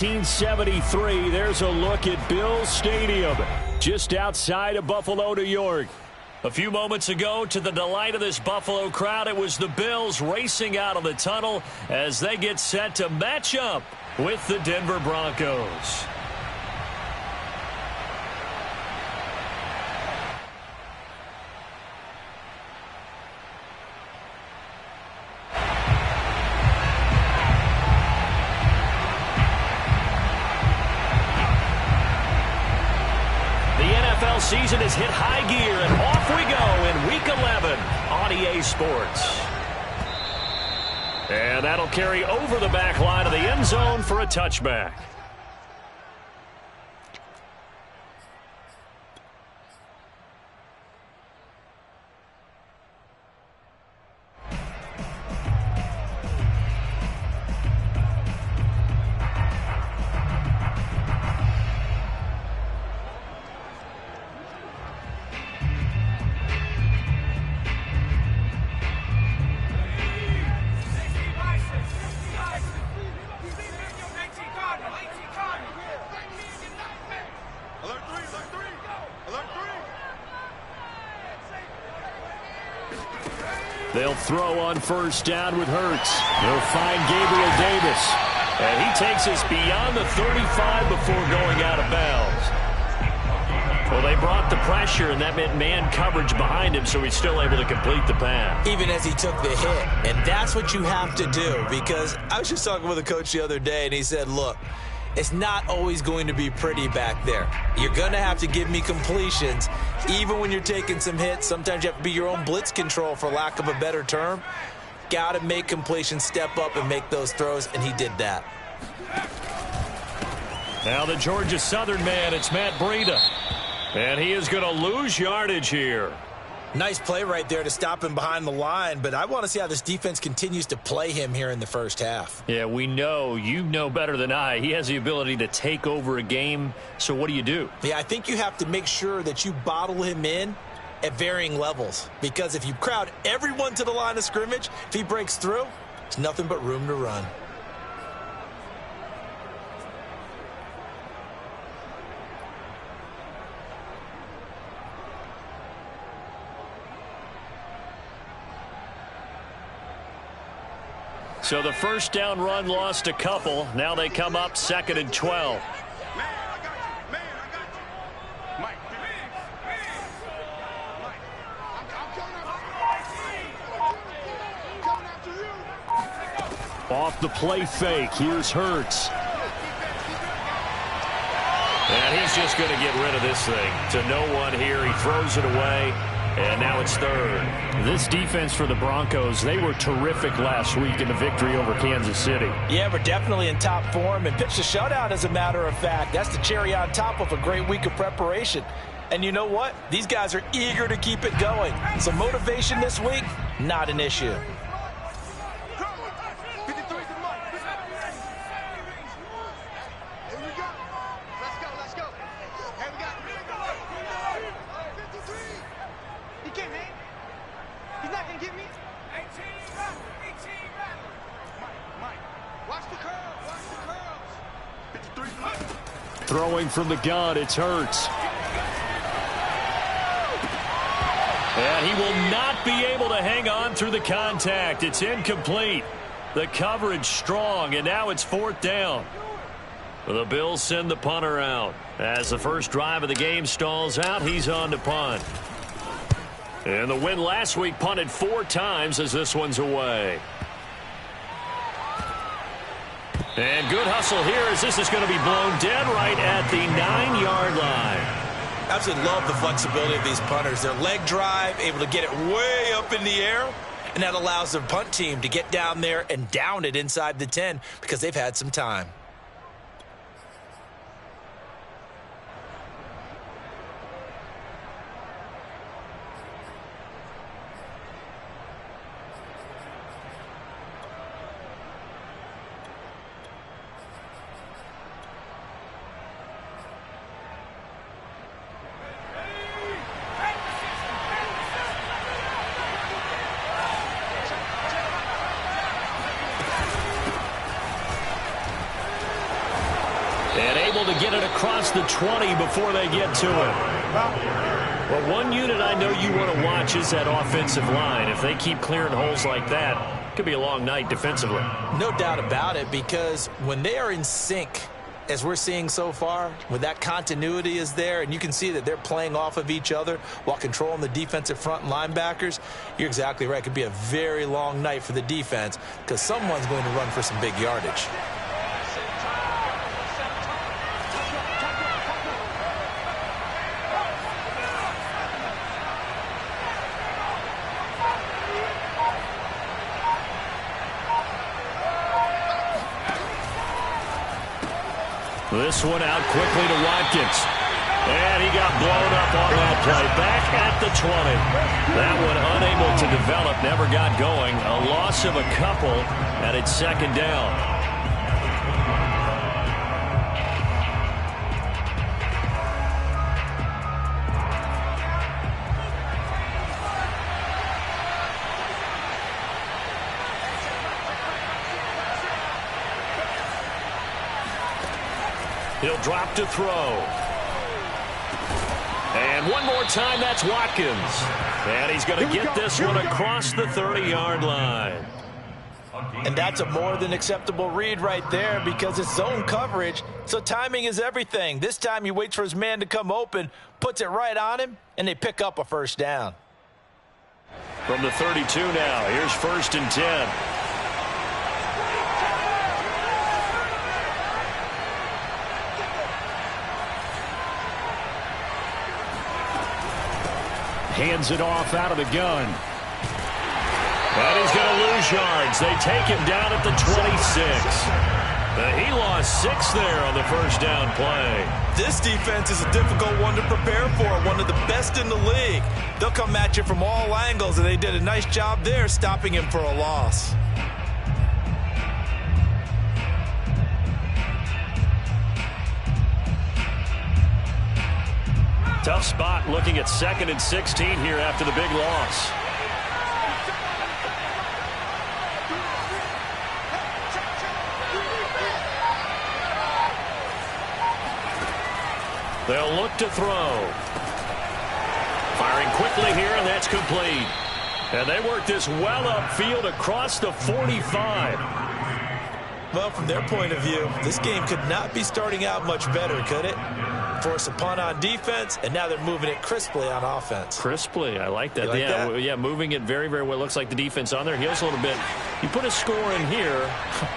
1973, there's a look at Bills Stadium, just outside of Buffalo, New York. A few moments ago, to the delight of this Buffalo crowd, it was the Bills racing out of the tunnel as they get set to match up with the Denver Broncos. Season has hit high gear, and off we go in Week 11 on EA Sports. And that'll carry over the back line of the end zone for a touchback. They'll throw on first down with Hurts. They'll find Gabriel Davis. And he takes us beyond the 35 before going out of bounds. Well, they brought the pressure, and that meant man coverage behind him, so he's still able to complete the pass. Even as he took the hit. And that's what you have to do, because I was just talking with a coach the other day, and he said, look, it's not always going to be pretty back there. You're going to have to give me completions. Even when you're taking some hits, sometimes you have to be your own blitz control, for lack of a better term. Got to make completions, step up, and make those throws, and he did that. Now the Georgia Southern man, it's Matt Breida. And he is going to lose yardage here. Nice play right there to stop him behind the line, but I want to see how this defense continues to play him here in the first half. Yeah, we know. You know better than I. He has the ability to take over a game, so what do you do? Yeah, I think you have to make sure that you bottle him in at varying levels, because if you crowd everyone to the line of scrimmage, if he breaks through, it's nothing but room to run. So the first down run lost a couple. Now they come up 2nd and 12. Off the play fake. Here's Hurts. And he's just going to get rid of this thing. To no one here. He throws it away. And now it's 3rd. This defense for the Broncos, they were terrific last week in the victory over Kansas City. Yeah, we're definitely in top form and pitched a shutout, as a matter of fact. That's the cherry on top of a great week of preparation. And you know what? These guys are eager to keep it going. So motivation this week, not an issue. Throwing from the gun, it's Hurts. And he will not be able to hang on through the contact. It's incomplete. The coverage strong, and now it's 4th down. The Bills send the punter out. As the first drive of the game stalls out, he's on to punt. And the win last week punted 4 times as this one's away. And good hustle here as this is going to be blown dead right at the 9-yard line. Absolutely love the flexibility of these punters. Their leg drive, able to get it way up in the air, and that allows the punt team to get down there and down it inside the 10 because they've had some time. to get it across the 20 before they get to it. Well, one unit I know you want to watch is that offensive line. If they keep clearing holes like that, it could be a long night defensively. No doubt about it, because when they are in sync, as we're seeing so far, when that continuity is there, and you can see that they're playing off of each other while controlling the defensive front and linebackers, you're exactly right. It could be a very long night for the defense because someone's going to run for some big yardage. This one out quickly to Watkins. And he got blown up on that play. Back at the 20. That one unable to develop, never got going. A loss of a couple, and it's second down. He'll drop to throw. And one more time, that's Watkins. And he's going to get this one across the 30-yard line. And that's a more than acceptable read right there because it's zone coverage, so timing is everything. This time he waits for his man to come open, puts it right on him, and they pick up a first down. From the 32 now, here's 1st and 10. Hands it off out of the gun. And he's going to lose yards. They take him down at the 26. He lost 6 there on the first down play. This defense is a difficult one to prepare for, one of the best in the league. They'll come at you from all angles, and they did a nice job there stopping him for a loss. Tough spot looking at 2nd and 16 here after the big loss. They'll look to throw. Firing quickly here, and that's complete. And they work this well upfield across the 45. Well, from their point of view, this game could not be starting out much better, could it? Force a punt on defense, and now they're moving it crisply on offense. Crisply, I like that. Like that? Yeah, moving it very, very well. Looks like the defense on there heals a little bit. You put a score in here,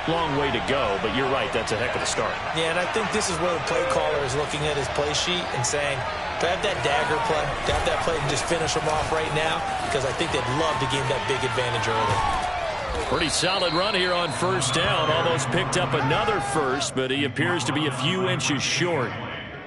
long way to go, but you're right, that's a heck of a start. Yeah, and I think this is where the play caller is looking at his play sheet and saying, do I have that dagger play? Do I have that play and just finish them off right now? Because I think they'd love to gain that big advantage early. Pretty solid run here on first down. Almost picked up another first, but he appears to be a few inches short.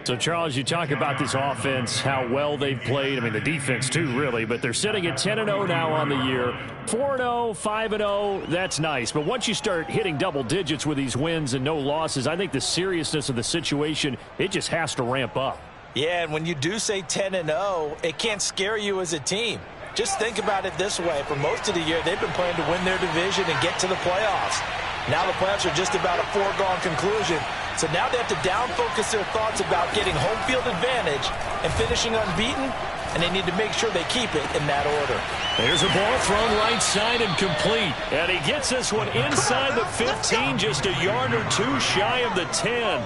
So, Charles, you talk about this offense, how well they've played. I mean, the defense, too, really. But they're sitting at 10-0 now on the year. 4-0, 5-0, that's nice. But once you start hitting double digits with these wins and no losses, I think the seriousness of the situation, it just has to ramp up. Yeah, and when you do say 10-0, it can't scare you as a team. Just think about it this way. For most of the year, they've been playing to win their division and get to the playoffs. Now the playoffs are just about a foregone conclusion. So now they have to down-focus their thoughts about getting home field advantage and finishing unbeaten, and they need to make sure they keep it in that order. There's a ball thrown right side and complete. And he gets this one inside the 15, just a yard or two shy of the 10.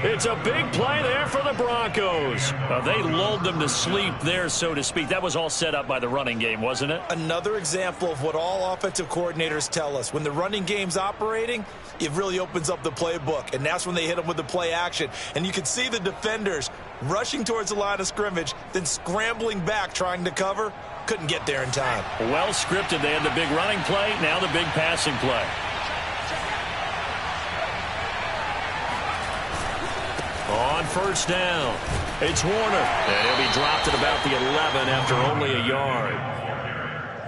It's a big play there for the Broncos. They lulled them to sleep there, so to speak. That was all set up by the running game, wasn't it? Another example of what all offensive coordinators tell us. When the running game's operating, it really opens up the playbook, and that's when they hit them with the play action. And you can see the defenders rushing towards the line of scrimmage, then scrambling back trying to cover. Couldn't get there in time. Well scripted. They had the big running play, now the big passing play. On first down, it's Warner. And he'll be dropped at about the 11 after only a yard.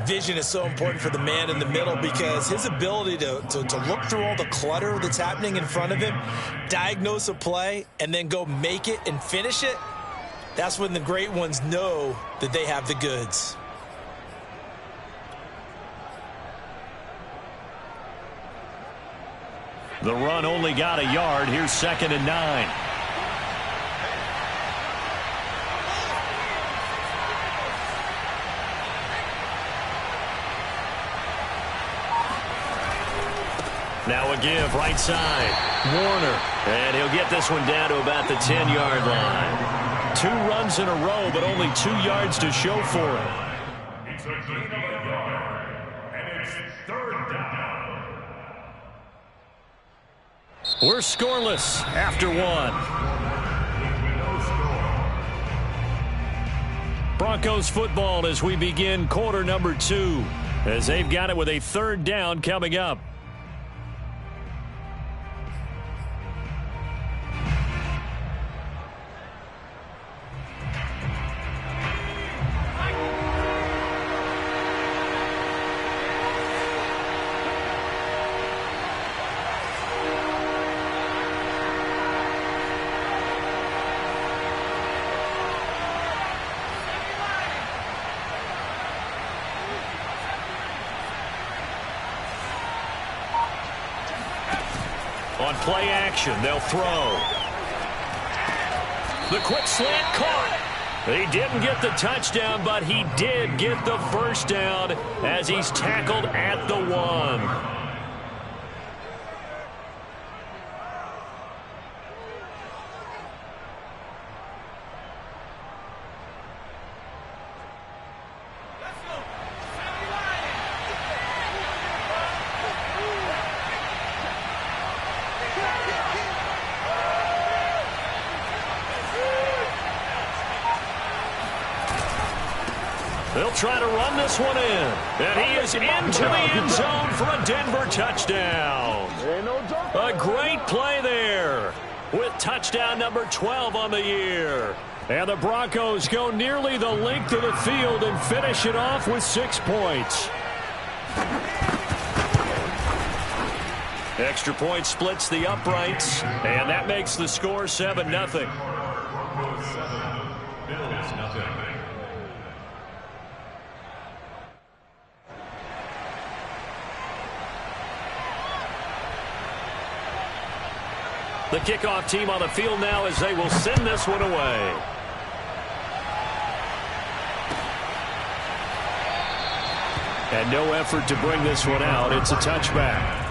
Vision is so important for the man in the middle because his ability to look through all the clutter that's happening in front of him, diagnose a play, and then go make it and finish it, that's when the great ones know that they have the goods. The run only got a yard. Here's 2nd and 9. Now a give, right side. Warner. And he'll get this one down to about the 10-yard line. 2 runs in a row, but only 2 yards to show for it. It's a gain of a yard, and it's 3rd down. We're scoreless after 1. Broncos football as we begin quarter number 2, as they've got it with a 3rd down coming up. On play action, they'll throw. The quick slant caught. He didn't get the touchdown, but he did get the first down as he's tackled at the 1. They'll try to run this one in. And he is into the end zone for a Denver touchdown. A great play there with touchdown number 12 on the year. And the Broncos go nearly the length of the field and finish it off with 6 points. Extra point splits the uprights, and that makes the score 7-0. The kickoff team on the field now as they will send this one away. And no effort to bring this one out. It's a touchback.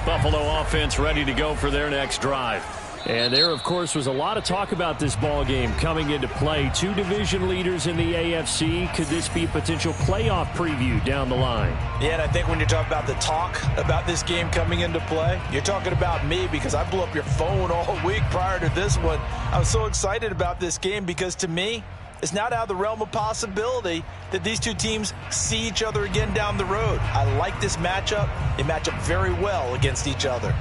Buffalo offense ready to go for their next drive. And there, of course, was a lot of talk about this ball game coming into play. 2 division leaders in the AFC. Could this be a potential playoff preview down the line? Yeah, and I think when you talk about the talk about this game coming into play, you're talking about me because I blew up your phone all week prior to this one. I was so excited about this game because to me, it's not out of the realm of possibility that these 2 teams see each other again down the road. I like this matchup. They match up very well against each other.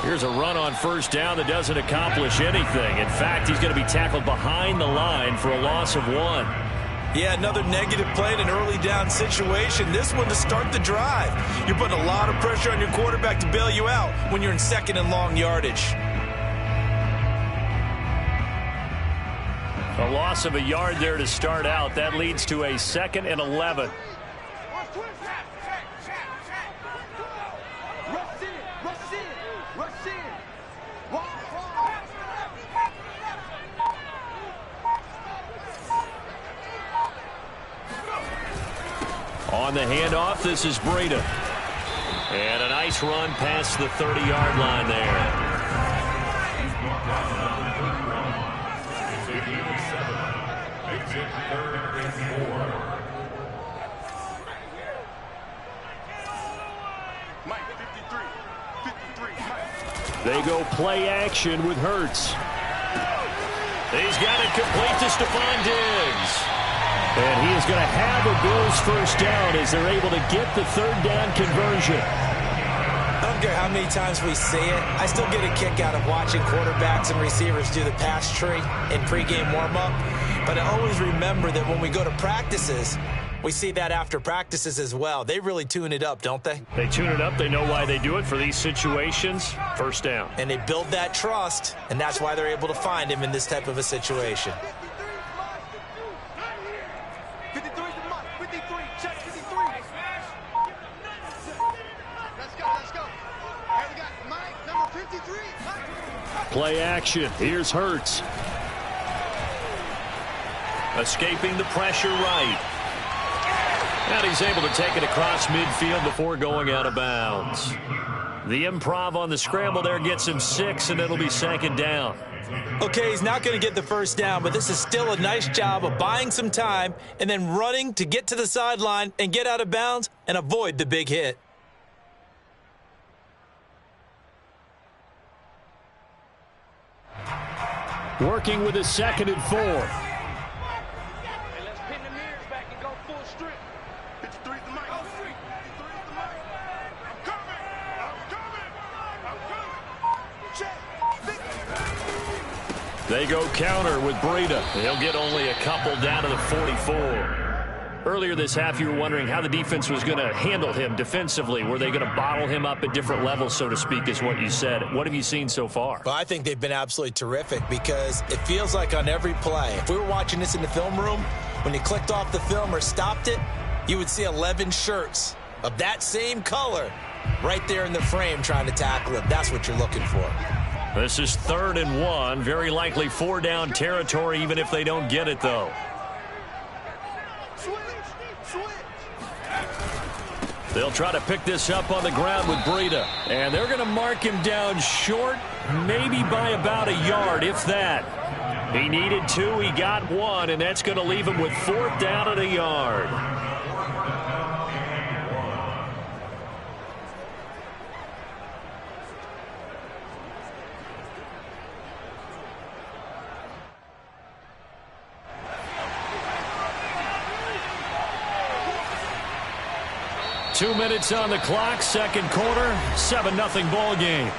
Here's a run on first down that doesn't accomplish anything. In fact, he's going to be tackled behind the line for a loss of 1. Yeah, another negative play in an early down situation. This one to start the drive. You're putting a lot of pressure on your quarterback to bail you out when you're in 2nd and long yardage. A loss of a yard there to start out. That leads to a 2nd and 11. On the handoff, this is Breda. And a nice run past the 30-yard line there. They go play action with Hurts. He's got it complete to Stephon Diggs. And he is going to have a Bills first down as they're able to get the 3rd down conversion. care how many times we see it. I still get a kick out of watching quarterbacks and receivers do the pass tree in pregame warm-up. But I always remember that when we go to practices, we see that after practices as well. They really tune it up, don't they? They tune it up. They know why they do it for these situations. First down. And they build that trust, and that's why they're able to find him in this type of a situation. Play action. Here's Hurts. Escaping the pressure right. And he's able to take it across midfield before going out of bounds. The improv on the scramble there gets him 6, and it'll be second down. Okay, he's not going to get the first down, but this is still a nice job of buying some time and then running to get to the sideline and get out of bounds and avoid the big hit. Working with a 2nd and 4. Let's pin the mirrors back and go full strip. 53's the mic. 53's the mic. I'm coming. I'm coming. They go counter with Breida. They'll get only a couple down to the 44. Earlier this half, you were wondering how the defense was going to handle him defensively. Were they going to bottle him up at different levels, so to speak, is what you said. What have you seen so far? Well, I think they've been absolutely terrific because it feels like on every play, if we were watching this in the film room, when you clicked off the film or stopped it, you would see 11 shirts of that same color right there in the frame trying to tackle him. That's what you're looking for. This is 3rd and 1. Very likely 4-down territory, even if they don't get it, though. They'll try to pick this up on the ground with Breida. And they're going to mark him down short, maybe by about a yard, if that. He needed 2, he got 1, and that's going to leave him with 4th down at a yard. Two minutes on the clock, second quarter, 7-0 ball game.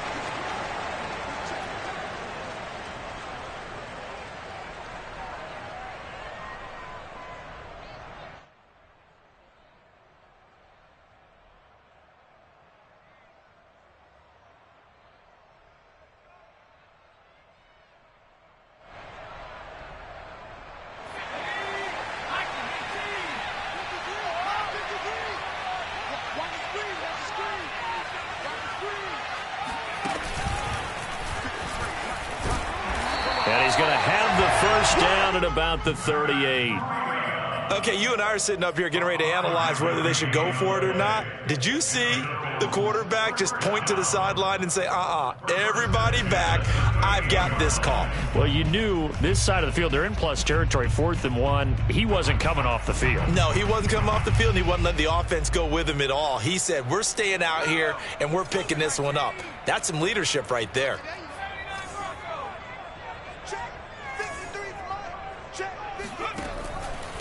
And he's going to have the first down at about the 38. Okay, you and I are sitting up here getting ready to analyze whether they should go for it or not. Did you see the quarterback just point to the sideline and say, everybody back, I've got this call? Well, you knew this side of the field, they're in plus territory, 4th and 1. He wasn't coming off the field. No, he wasn't coming off the field, and he wasn't letting the offense go with him at all. He said, we're staying out here, and we're picking this one up. That's some leadership right there.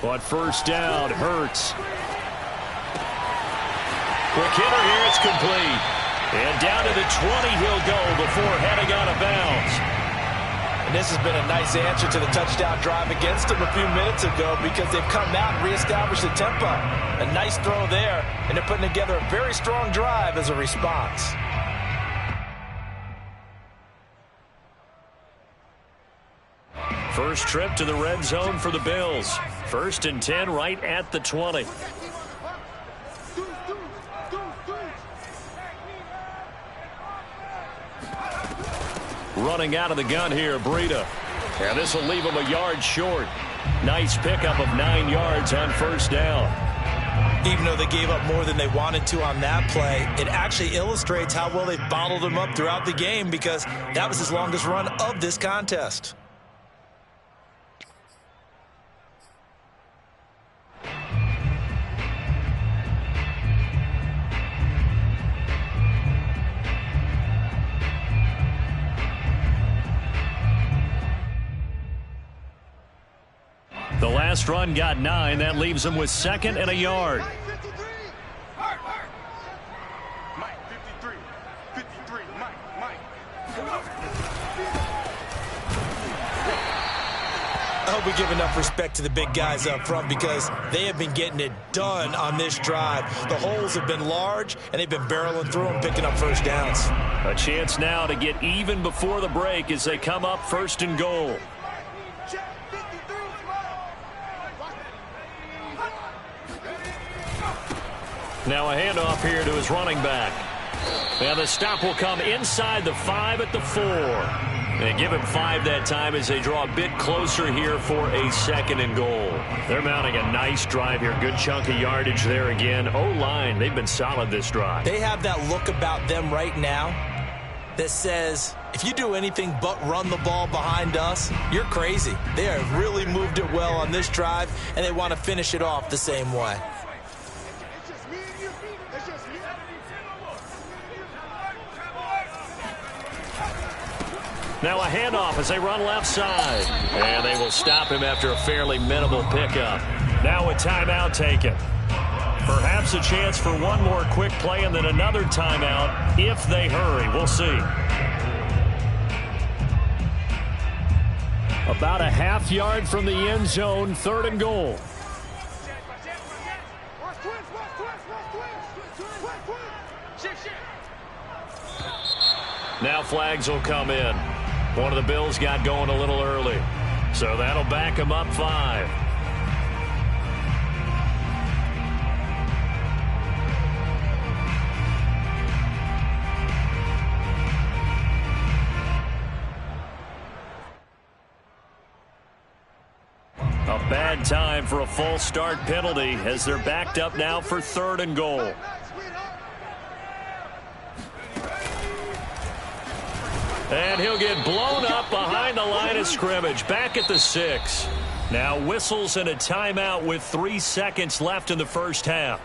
On first down, Hurts. Quick hitter here, it's complete. And down to the 20 he'll go before heading out of bounds. And this has been a nice answer to the touchdown drive against them a few minutes ago because they've come out and reestablished the tempo. A nice throw there, and they're putting together a very strong drive as a response. First trip to the red zone for the Bills. 1st and 10 right at the 20. Running out of the gun here, Breida. And this will leave him a yard short. Nice pickup of 9 yards on first down. Even though they gave up more than they wanted to on that play, it actually illustrates how well they've bottled him up throughout the game because that was his longest run of this contest. The last run got 9. That leaves him with 2nd and a yard. hope we give enough respect to the big guys up front because they have been getting it done on this drive. The holes have been large, and they've been barreling through them, picking up first downs. A chance now to get even before the break as they come up first and goal. Now a handoff here to his running back. Now the stop will come inside the 5 at the 4. And give him 5 that time as they draw a bit closer here for a 2nd and goal. They're mounting a nice drive here. Good chunk of yardage there again. O-line, they've been solid this drive. They have that look about them right now that says, if you do anything but run the ball behind us, you're crazy. They have really moved it well on this drive, and they want to finish it off the same way. Now a handoff as they run left side. And they will stop him after a fairly minimal pickup. Now a timeout taken. Perhaps a chance for one more quick play and then another timeout if they hurry. We'll see. About a half yard from the end zone, 3rd and goal. Now flags will come in. One of the Bills got going a little early, so that'll back them up 5. A bad time for a false start penalty as they're backed up now for 3rd and goal. And he'll get blown up behind the line of scrimmage, back at the 6. Now whistles and a timeout with 3 seconds left in the first half.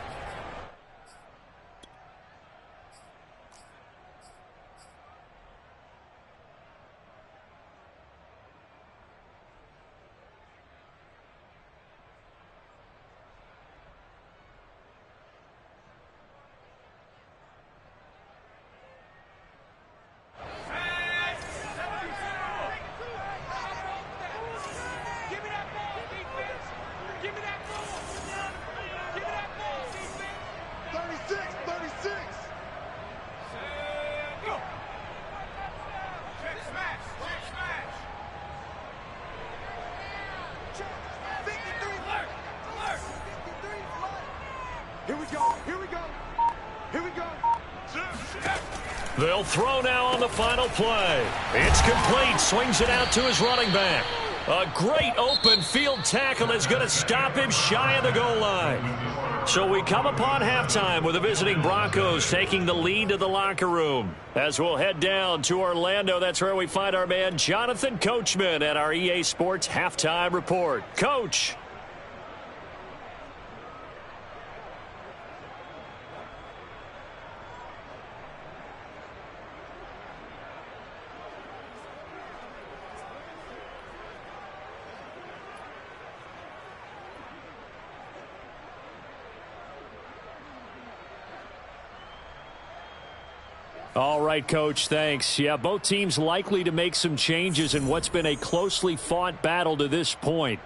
They'll throw now on the final play. It's complete. Swings it out to his running back. A great open field tackle is going to stop him shy of the goal line. So we come upon halftime with the visiting Broncos taking the lead to the locker room. As we'll head down to Orlando, that's where we find our man Jonathan Coachman at our EA Sports Halftime Report. Coach. All right, Coach, thanks. Yeah, both teams likely to make some changes in what's been a closely fought battle to this point.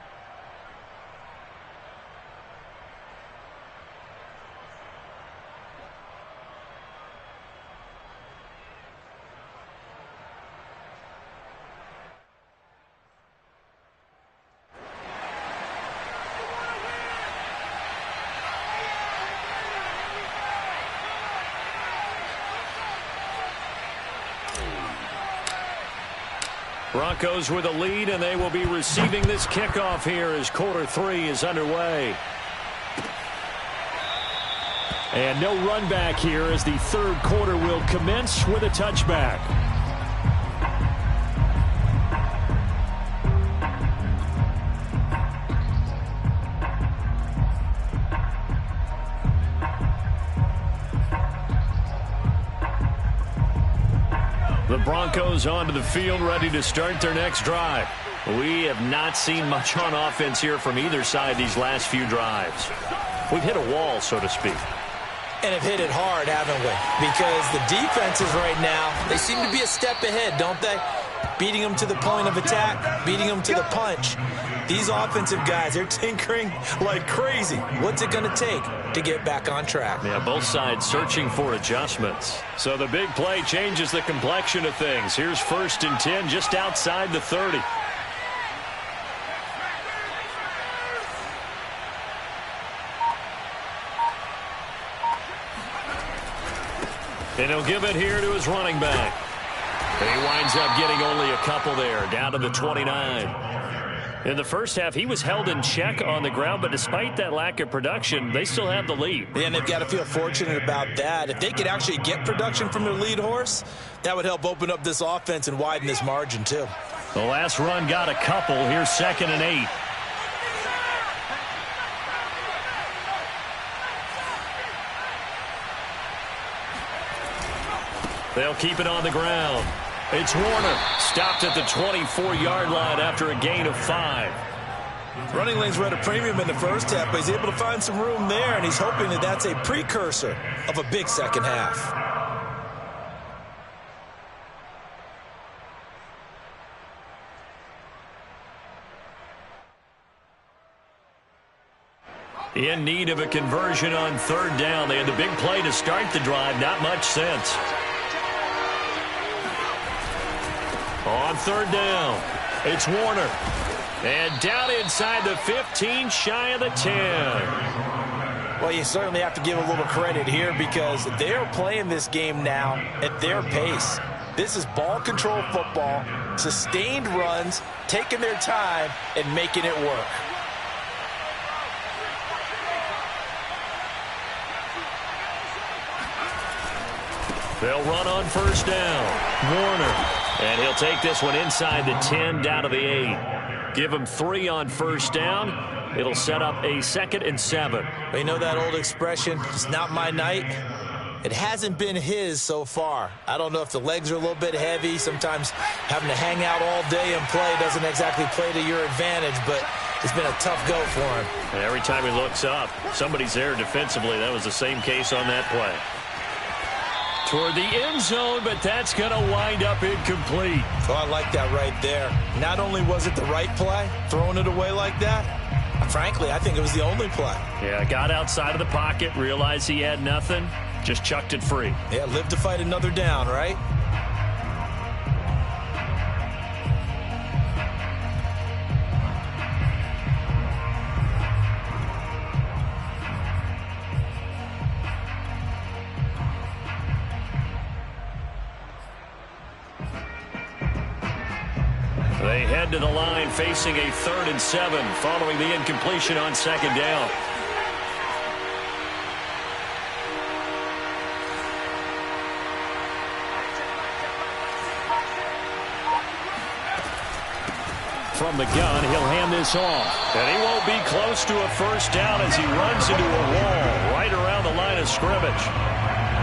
Broncos with a lead, and they will be receiving this kickoff here as quarter 3 is underway. And no run back here as the 3rd quarter will commence with a touchback. The Broncos onto the field, ready to start their next drive. We have not seen much on offense here from either side these last few drives. We've hit a wall, so to speak. And have hit it hard, haven't we? Because the defenses right now, they seem to be a step ahead, don't they? beating them to the point of attack, beating them to the punch. These offensive guys, they're tinkering like crazy. What's it going to take to get back on track? Yeah, both sides searching for adjustments. So the big play changes the complexion of things. Here's 1st and 10 just outside the 30. And he'll give it here to his running back. And he winds up getting only a couple there, down to the 29. In the first half, he was held in check on the ground, but despite that lack of production, they still have the lead. And they've got to feel fortunate about that. If they could actually get production from their lead horse, that would help open up this offense and widen this margin too. The last run got a couple. Here's 2nd and 8. They'll keep it on the ground. It's Warner, stopped at the 24-yard line after a gain of 5. Running lanes were at a premium in the first half, but he's able to find some room there, and he's hoping that that's a precursor of a big second half. In need of a conversion on 3rd down. They had the big play to start the drive. Not much sense. On 3rd down, it's Warner. And down inside the 15, shy of the 10. Well, you certainly have to give a little credit here because they're playing this game now at their pace. This is ball control football, sustained runs, taking their time, and making it work. They'll run on 1st down. Warner. And he'll take this one inside the 10, down to the 8. Give him 3 on 1st down. It'll set up a 2nd and 7. You know that old expression, it's not my night? It hasn't been his so far. I don't know if the legs are a little bit heavy. Sometimes having to hang out all day and play doesn't exactly play to your advantage, but it's been a tough go for him. And every time he looks up, somebody's there defensively. That was the same case on that play. Toward the end zone, but that's going to wind up incomplete. Oh, I like that right there. Not only was it the right play, throwing it away like that, frankly, I think it was the only play. Yeah, got outside of the pocket, realized he had nothing, just chucked it free. Yeah, live to fight another down, right? They head to the line facing a 3rd and 7 following the incompletion on 2nd down. From the gun, he'll hand this off. And he won't be close to a 1st down as he runs into a wall right around the line of scrimmage.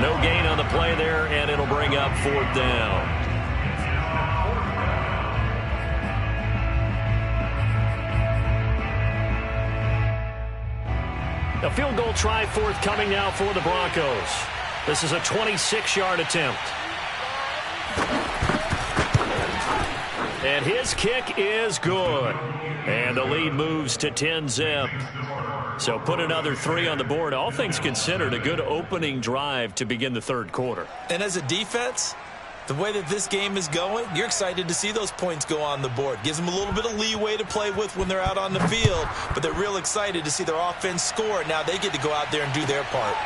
No gain on the play there, and it'll bring up 4th down. A field goal try forthcoming now for the Broncos. This is a 26-yard attempt. And his kick is good. And the lead moves to 10-zip. So put another 3 on the board. All things considered, a good opening drive to begin the 3rd quarter. And as a defense, the way that this game is going, you're excited to see those points go on the board. Gives them a little bit of leeway to play with when they're out on the field, but they're real excited to see their offense score. Now they get to go out there and do their part.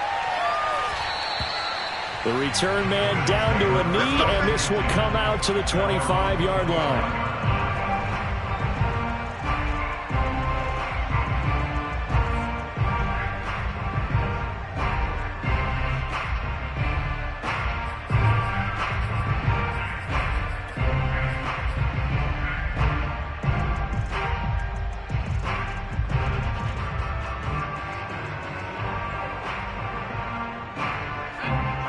The return man down to a knee, and this will come out to the 25-yard line.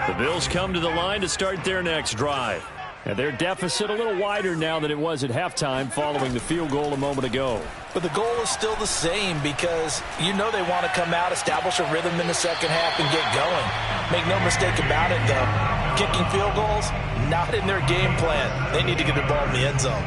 The Bills come to the line to start their next drive. And their deficit a little wider now than it was at halftime following the field goal a moment ago. But the goal is still the same because you know they want to come out, establish a rhythm in the second half, and get going. Make no mistake about it, though. kicking field goals, not in their game plan. They need to get the ball in the end zone.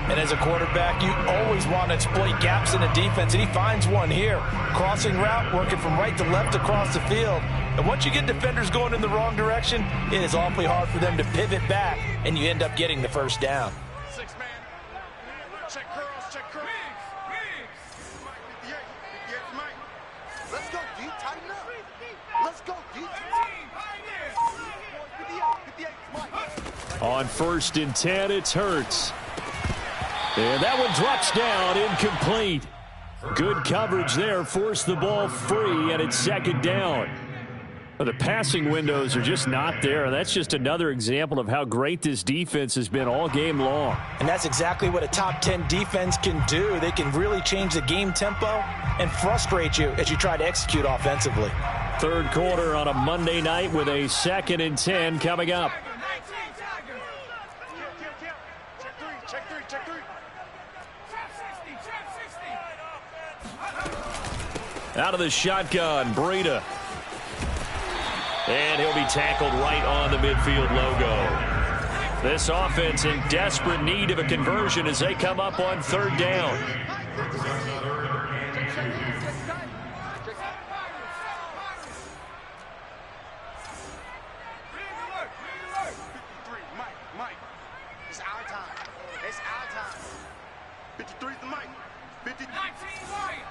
And as a quarterback, you always want to exploit gaps in the defense, and he finds one here. Crossing route, working from right to left across the field. And once you get defenders going in the wrong direction, it is awfully hard for them to pivot back, and you end up getting the first down. 6 man. Check curls, check curls. Mike, 58. 58 Mike. Let's go, D. Tighten up. Let's go, D. 58 Mike. On 1st and 10, it's Hurts. And that one drops down, incomplete. Good coverage there, forced the ball free, and it's 2nd down. Well, the passing windows are just not there, and that's just another example of how great this defense has been all game long. And that's exactly what a top 10 defense can do. They can really change the game tempo and frustrate you as you try to execute offensively. 3rd quarter on a Monday night with a 2nd and 10 coming up. Check three. Out of the shotgun, Breida. And he'll be tackled right on the midfield logo. This offense in desperate need of a conversion as they come up on 3rd down. Mike. It's our time. It's our time. 53's the Mike. 19 Mike.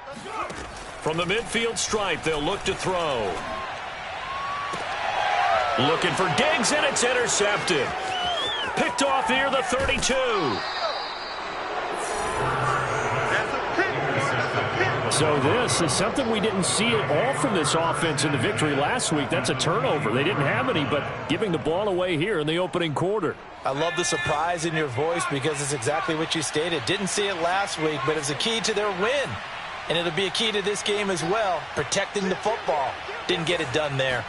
Let's go. From the midfield stripe, they'll look to throw. Looking for Diggs, and it's intercepted. Picked off near the 32. So this is something we didn't see at all from this offense in the victory last week. That's a turnover. They didn't have any, but giving the ball away here in the opening quarter. I love the surprise in your voice because it's exactly what you stated. Didn't see it last week, but it's a key to their win. And it'll be a key to this game as well, protecting the football. Didn't get it done there.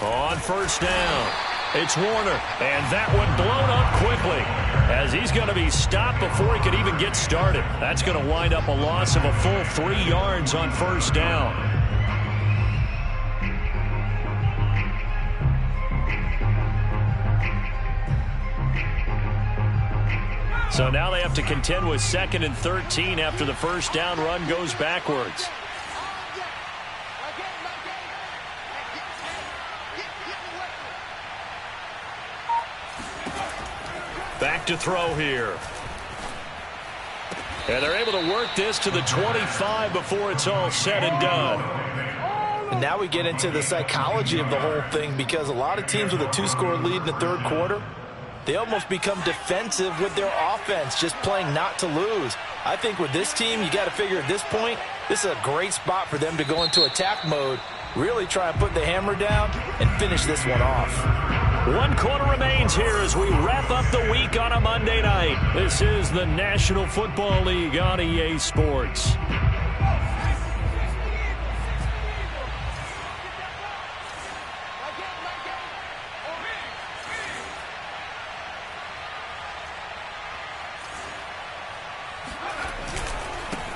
On 1st down, it's Warner, and that one blown up quickly as he's going to be stopped before he could even get started. That's going to wind up a loss of a full 3 yards on 1st down. So now they have to contend with 2nd and 13 after the 1st down run goes backwards. Back to throw here. And they're able to work this to the 25 before it's all said and done. And now we get into the psychology of the whole thing because a lot of teams with a 2-score lead in the 3rd quarter, they almost become defensive with their offense, just playing not to lose. I think with this team, you got to figure at this point, this is a great spot for them to go into attack mode, really try and put the hammer down and finish this one off. 1 quarter remains here as we wrap up the week on a Monday night. This is the National Football League on EA Sports.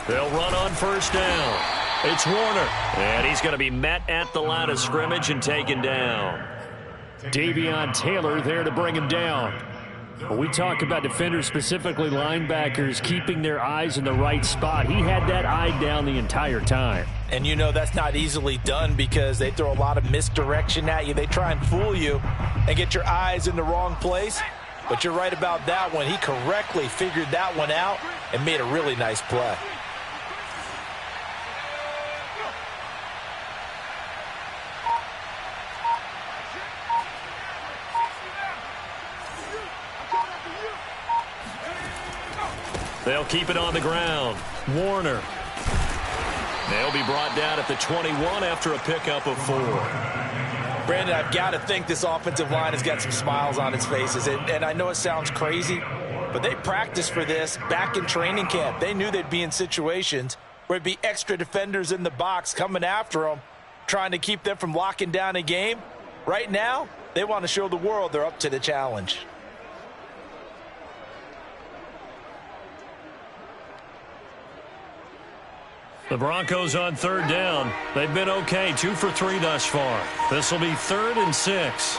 They'll run on 1st down. It's Warner, and he's going to be met at the line of scrimmage and taken down. Davion Taylor there to bring him down. When we talk about defenders, specifically linebackers, keeping their eyes in the right spot, he had that eye down the entire time. And you know that's not easily done because they throw a lot of misdirection at you. They try and fool you and get your eyes in the wrong place. But you're right about that one. He correctly figured that one out and made a really nice play. They'll keep it on the ground. Warner. They'll be brought down at the 21 after a pickup of 4. Brandon, I've got to think this offensive line has got some smiles on its faces. And I know it sounds crazy, but they practiced for this back in training camp. They knew they'd be in situations where it'd be extra defenders in the box coming after them, trying to keep them from locking down a game. Right now, they want to show the world they're up to the challenge. The Broncos on third down. They've been okay, 2 for 3 thus far. This will be 3rd and 6.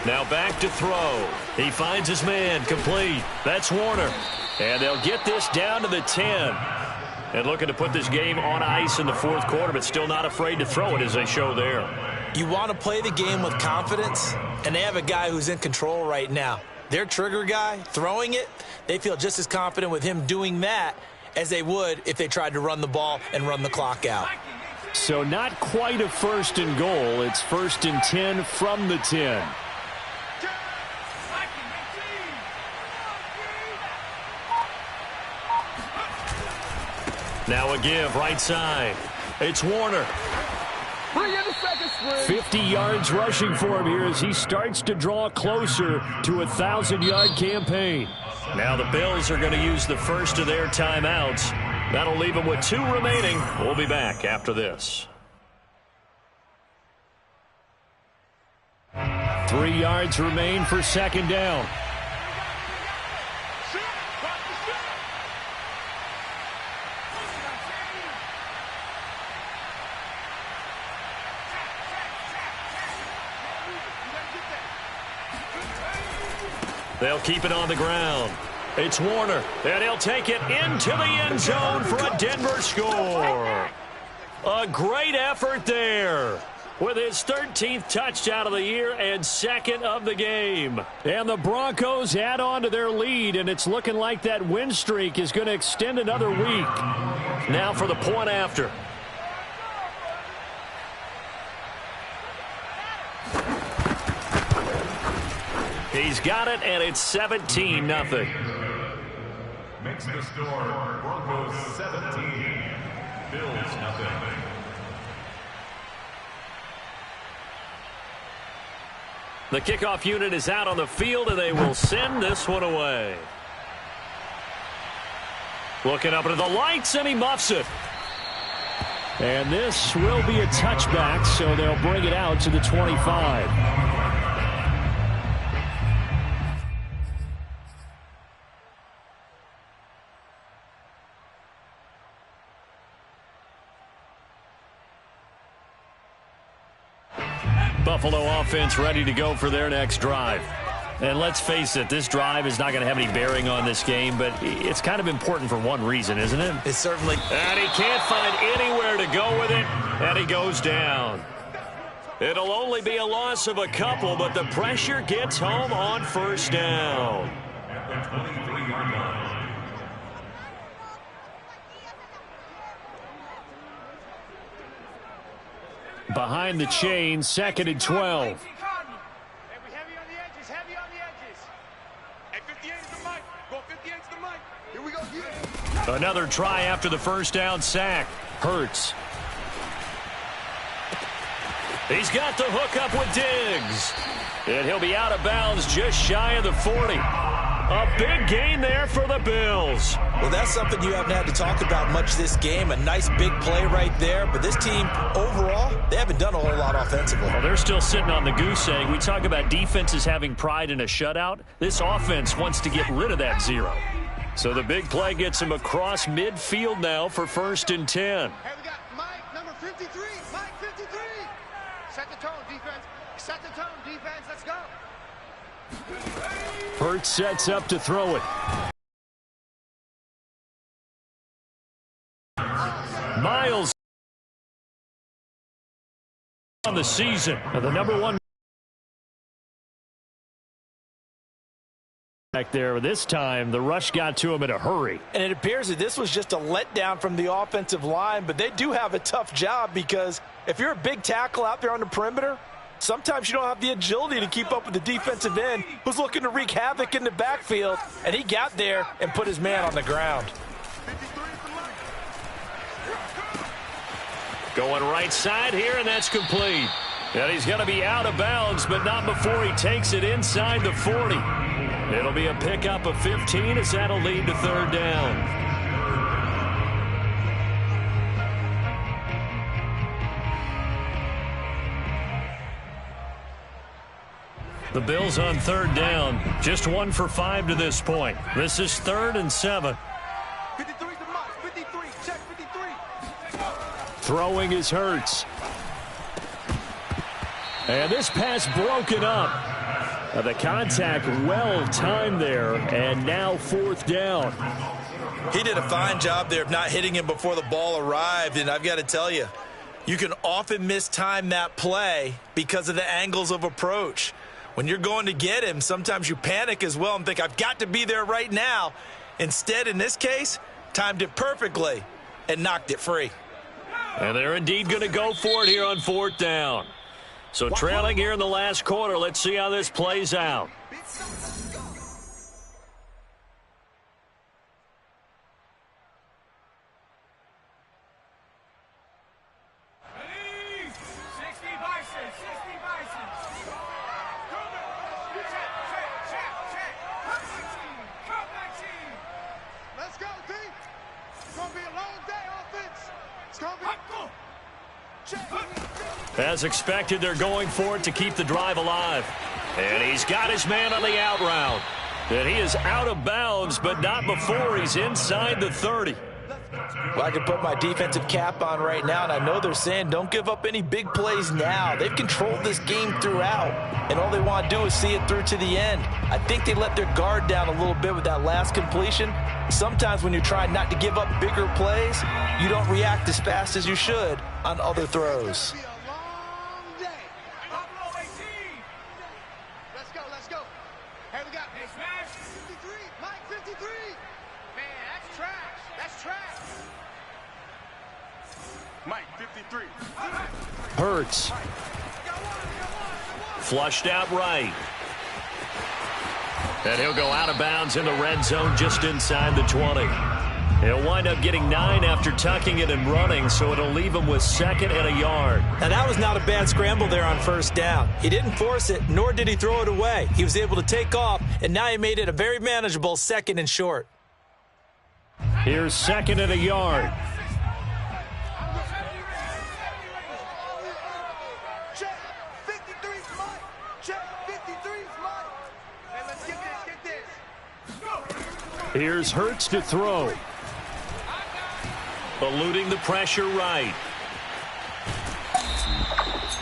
Now back to throw. He finds his man, complete. That's Warner. And they'll get this down to the 10. And looking to put this game on ice in the 4th quarter, but still not afraid to throw it as they show there. You want to play the game with confidence, and they have a guy who's in control right now. Their trigger guy, throwing it, they feel just as confident with him doing that as they would if they tried to run the ball and run the clock out. So not quite a 1st and goal. It's 1st and 10 from the 10. Now a give, right side. It's Warner. 50 yards rushing for him here as he starts to draw closer to a 1,000-yard campaign. Now the Bills are going to use the first of their timeouts. That'll leave them with 2 remaining. We'll be back after this. 3 yards remain for 2nd down. They'll keep it on the ground. It's Warner, and he'll take it into the end zone for a Denver score. A great effort there with his 13th touchdown of the year and 2nd of the game. And the Broncos add on to their lead, and it's looking like that win streak is going to extend another week. Now for the point after. He's got it, and it's 17-0. Makes the score Broncos 17, Bills 0. The kickoff unit is out on the field, and they will send this one away. Looking up into the lights, and he muffs it. And this will be a touchback, so they'll bring it out to the 25. Buffalo offense ready to go for their next drive. And let's face it, this drive is not going to have any bearing on this game, but it's kind of important for one reason, isn't it? It's certainly. And he can't find anywhere to go with it, and he goes down. It'll only be a loss of a couple, but the pressure gets home on 1st down. At the 23-yard line. Behind the chain, 2nd and 12. Heavy on the edges, heavy on the edges. Hey, 58 is the mic. Go 58 is the mic. Here we go. Another try after the 1st down sack. Hurts. He's got the hook up with Diggs. And he'll be out of bounds just shy of the 40. A big gain there for the Bills. Well, that's something you haven't had to talk about much this game. A nice big play right there. But this team, overall, they haven't done a whole lot offensively. Well, they're still sitting on the goose egg. We talk about defenses having pride in a shutout. This offense wants to get rid of that 0. So the big play gets him across midfield now for 1st and 10. Hey, we got Mike, number 53. Mike, 53. Set the tone, defense. Set the tone, defense. Let's go. Hurts sets up to throw it. Miles on the season. The number 1 back there. This time, the rush got to him in a hurry. And it appears that this was just a letdown from the offensive line, but they do have a tough job because if you're a big tackle out there on the perimeter, sometimes you don't have the agility to keep up with the defensive end who's looking to wreak havoc in the backfield, and he got there and put his man on the ground. Going right side here, and that's complete. And he's going to be out of bounds, but not before he takes it inside the 40. It'll be a pickup of 15 as that'll lead to 3rd down. The Bills on 3rd down. Just 1 for 5 to this point. This is 3rd and 7. 53 is the mic. 53. Check 53. Throwing is Hurts. And this pass broken up. The contact well timed there, and now 4th down. He did a fine job there of not hitting him before the ball arrived, and I've got to tell you, you can often mistime that play because of the angles of approach. When you're going to get him, sometimes you panic as well and think, I've got to be there right now. Instead, in this case, timed it perfectly and knocked it free. And they're indeed going to go for it here on 4th down. So trailing here in the last quarter, let's see how this plays out. Let's go, D. It's going to be a long day, offense. It's going to be... As expected, they're going for it to keep the drive alive. And he's got his man on the out route. And he is out of bounds, but not before he's inside the 30. Well, I can put my defensive cap on right now, and I know they're saying don't give up any big plays now. They've controlled this game throughout, and all they want to do is see it through to the end. I think they let their guard down a little bit with that last completion. Sometimes when you're trying not to give up bigger plays, you don't react as fast as you should on other throws. Let's go. Hey, we got 53. Mike, 53. Man, that's trash. That's trash. Mike, 53. Hurts. Flushed out right. And he'll go out of bounds in the red zone just inside the 20. He'll wind up getting 9 after tucking it and running, so it'll leave him with 2nd and a yard. Now, that was not a bad scramble there on 1st down. He didn't force it, nor did he throw it away. He was able to take off, and now he made it a very manageable 2nd and short. Here's 2nd and a yard. Check. 53's Mike. Check. 53's Mike. Hey, let's get this. Here's Hurts to throw. Eluding the pressure right.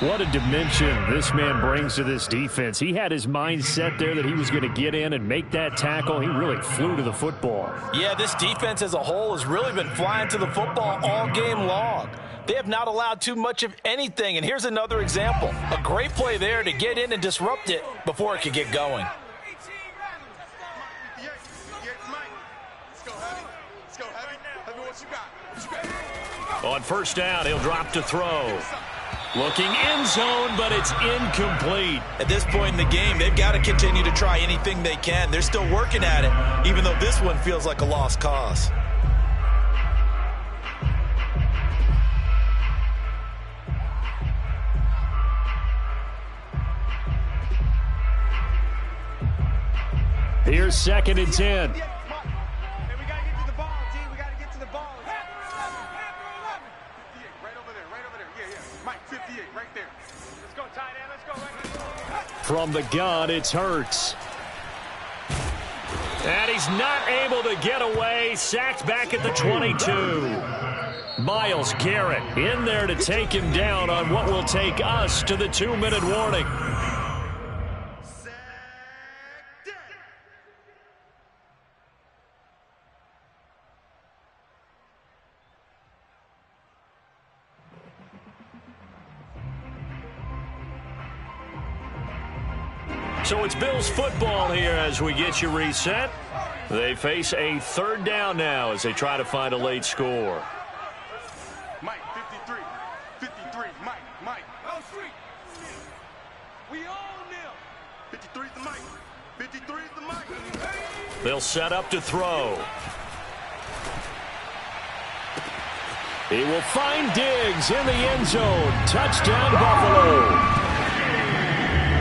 What a dimension this man brings to this defense. He had his mind set there that he was going to get in and make that tackle. He really flew to the football. Yeah, this defense as a whole has really been flying to the football all game long. They have not allowed too much of anything, and here's another example. A great play there to get in and disrupt it before it could get going. On 1st down, he'll drop to throw. Looking end zone, but it's incomplete. At this point in the game, they've got to continue to try anything they can. They're still working at it, even though this one feels like a lost cause. Here's 2nd and 10. From the gun, it's Hurts. And he's not able to get away. Sacked back at the 22. Myles Garrett in there to take him down on what will take us to the 2-minute warning. So it's Bills football here as we get you reset. They face a 3rd down now as they try to find a late score. Mike, 53. 53, Mike. Oh, sweet. We own them. 53's the Mike. 53's the Mike. They'll set up to throw. He will find Diggs in the end zone. Touchdown, Buffalo.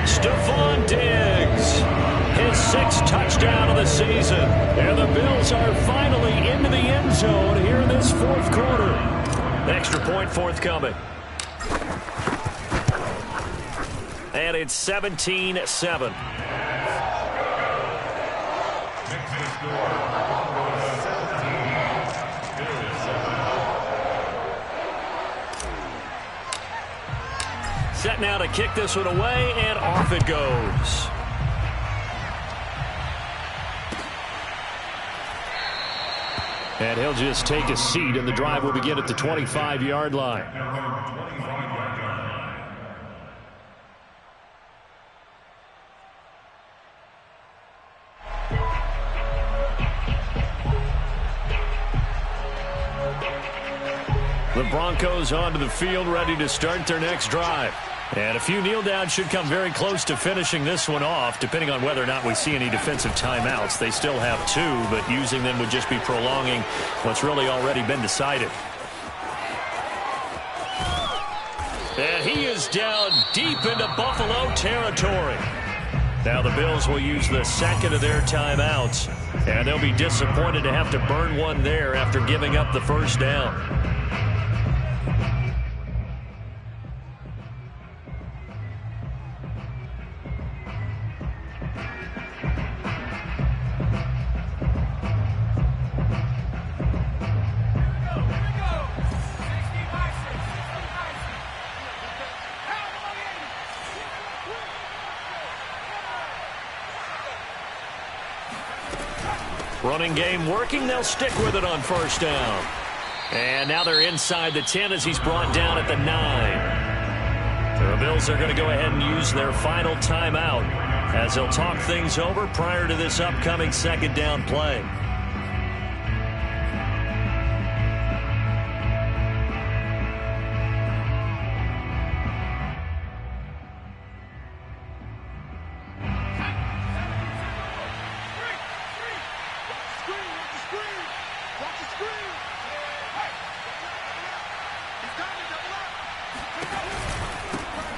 Stephon Diggs, his 6th touchdown of the season. And the Bills are finally into the end zone here in this 4th quarter. Extra point forthcoming. And it's 17-7. set now to kick this one away, and off it goes. And he'll just take a seat, and the drive will begin at the 25-yard line. The Broncos onto the field, ready to start their next drive. And a few kneel downs should come very close to finishing this one off, depending on whether or not we see any defensive timeouts. They still have 2, but using them would just be prolonging what's really already been decided. And he is down deep into Buffalo territory. Now the Bills will use the second of their timeouts, and they'll be disappointed to have to burn one there after giving up the first down. Running game working. They'll stick with it on first down. And now they're inside the 10 as he's brought down at the 9. The Bills are going to go ahead and use their final timeout as they'll talk things over prior to this upcoming second down play.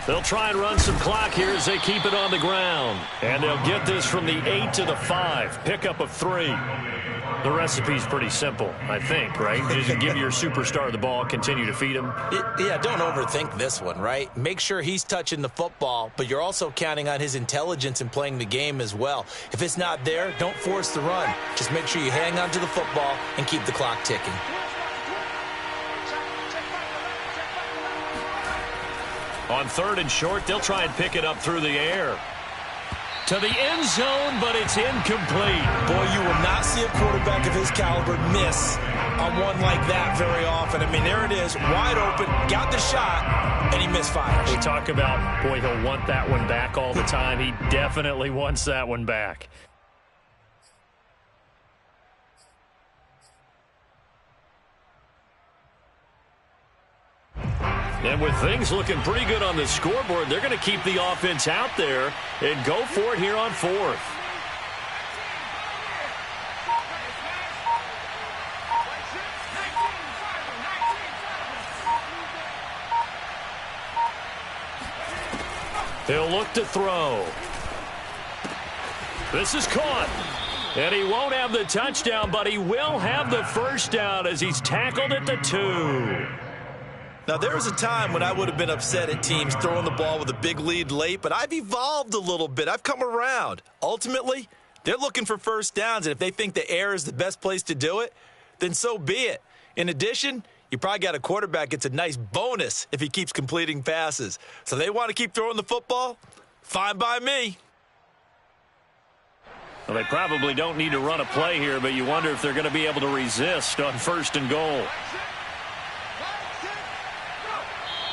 They'll try and run some clock here as they keep it on the ground. And they'll get this from the 8 to the 5. Pickup of 3. The recipe's pretty simple, I think, right? Just give your superstar the ball, continue to feed him. Yeah, don't overthink this one, right? Make sure he's touching the football, but you're also counting on his intelligence in playing the game as well. If it's not there, don't force the run. Just make sure you hang on to the football and keep the clock ticking. On 3rd and short, they'll try and pick it up through the air. To the end zone, but it's incomplete. Boy, you will not see a quarterback of his caliber miss on one like that very often. I mean, there it is, wide open, got the shot, and he misfires. They talk about, boy, he'll want that one back all the time. He definitely wants that one back. And with things looking pretty good on the scoreboard, they're going to keep the offense out there and go for it here on 4th. He'll look to throw. This is caught. And he won't have the touchdown, but he will have the first down as he's tackled at the 2. Now, there was a time when I would have been upset at teams throwing the ball with a big lead late, but I've evolved a little bit. I've come around. Ultimately, they're looking for first downs, and if they think the air is the best place to do it, then so be it. In addition, you probably got a quarterback gets a nice bonus if he keeps completing passes. So they want to keep throwing the football? Fine by me. Well, they probably don't need to run a play here, but you wonder if they're going to be able to resist on 1st and goal.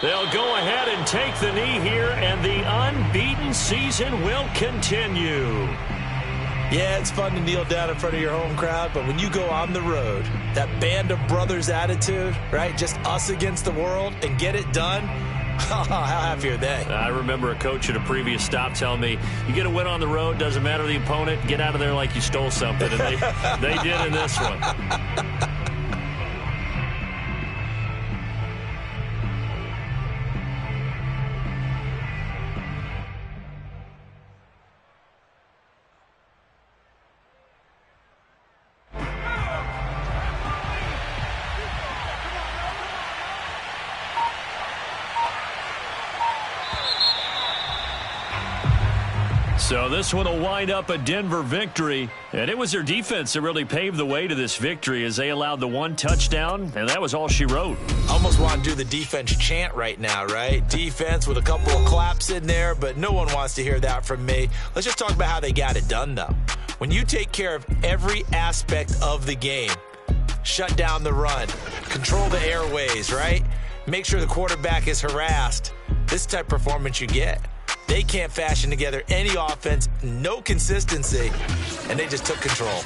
They'll go ahead and take the knee here, and the unbeaten season will continue. Yeah, it's fun to kneel down in front of your home crowd, but when you go on the road, that band of brothers attitude, right, just us against the world, and get it done, how happy are they? I remember a coach at a previous stop telling me, you get a win on the road, doesn't matter the opponent, get out of there like you stole something, and they did in this one. So this one will wind up a Denver victory, and it was their defense that really paved the way to this victory as they allowed the one touchdown, and that was all she wrote. Almost want to do the defense chant right now, right? Defense with a couple of claps in there, but no one wants to hear that from me. Let's just talk about how they got it done, though. When you take care of every aspect of the game, shut down the run, control the airways, right? Make sure the quarterback is harassed. This type of performance you get. They can't fashion together any offense, no consistency, and they just took control.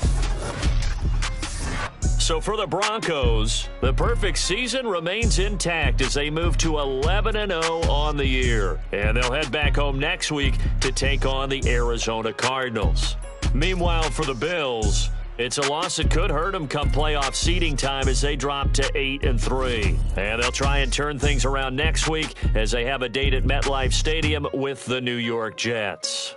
So for the Broncos, the perfect season remains intact as they move to 11-0 on the year. And they'll head back home next week to take on the Arizona Cardinals. Meanwhile, for the Bills, it's a loss that could hurt them come playoff seeding time as they drop to 8-3. And they'll try and turn things around next week as they have a date at MetLife Stadium with the New York Jets.